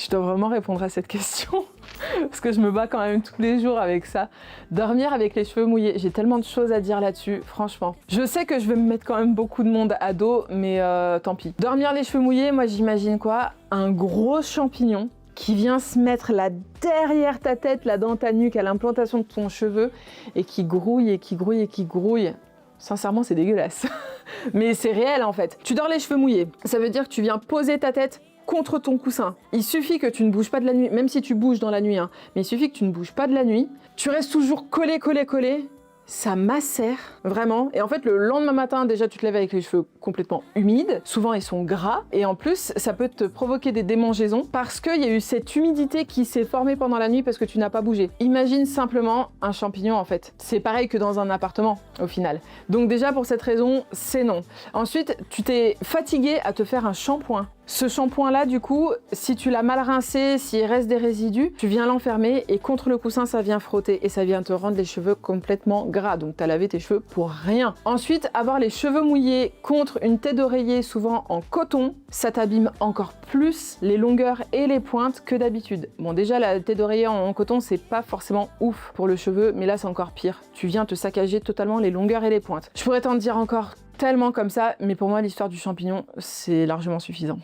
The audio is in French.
Je dois vraiment répondre à cette question parce que je me bats quand même tous les jours avec ça. Dormir avec les cheveux mouillés, j'ai tellement de choses à dire là-dessus, franchement. Je sais que je vais me mettre quand même beaucoup de monde à dos, mais tant pis. Dormir les cheveux mouillés, moi j'imagine quoi? Un gros champignon qui vient se mettre là derrière ta tête, là dans ta nuque, à l'implantation de ton cheveu, et qui grouille et qui grouille et qui grouille. Sincèrement, c'est dégueulasse. Mais c'est réel en fait. Tu dors les cheveux mouillés, ça veut dire que tu viens poser ta tête contre ton coussin. Il suffit que tu ne bouges pas de la nuit, même si tu bouges dans la nuit, hein, mais il suffit que tu ne bouges pas de la nuit. Tu restes toujours collé, collé, collé. Ça macère, vraiment. Et en fait, le lendemain matin, déjà, tu te lèves avec les cheveux complètement humides. Souvent, ils sont gras. Et en plus, ça peut te provoquer des démangeaisons parce qu'il y a eu cette humidité qui s'est formée pendant la nuit parce que tu n'as pas bougé. Imagine simplement un champignon, en fait. C'est pareil que dans un appartement, au final. Donc déjà, pour cette raison, c'est non. Ensuite, tu t'es fatigué à te faire un shampoing. Ce shampoing-là, du coup, si tu l'as mal rincé, s'il reste des résidus, tu viens l'enfermer et contre le coussin, ça vient frotter et ça vient te rendre les cheveux complètement gras. Donc, tu as lavé tes cheveux pour rien. Ensuite, avoir les cheveux mouillés contre une tête d'oreiller, souvent en coton, ça t'abîme encore plus les longueurs et les pointes que d'habitude. Bon, déjà, la tête d'oreiller en coton, c'est pas forcément ouf pour le cheveu, mais là, c'est encore pire. Tu viens te saccager totalement les longueurs et les pointes. Je pourrais t'en dire encore tellement comme ça, mais pour moi, l'histoire du champignon, c'est largement suffisant.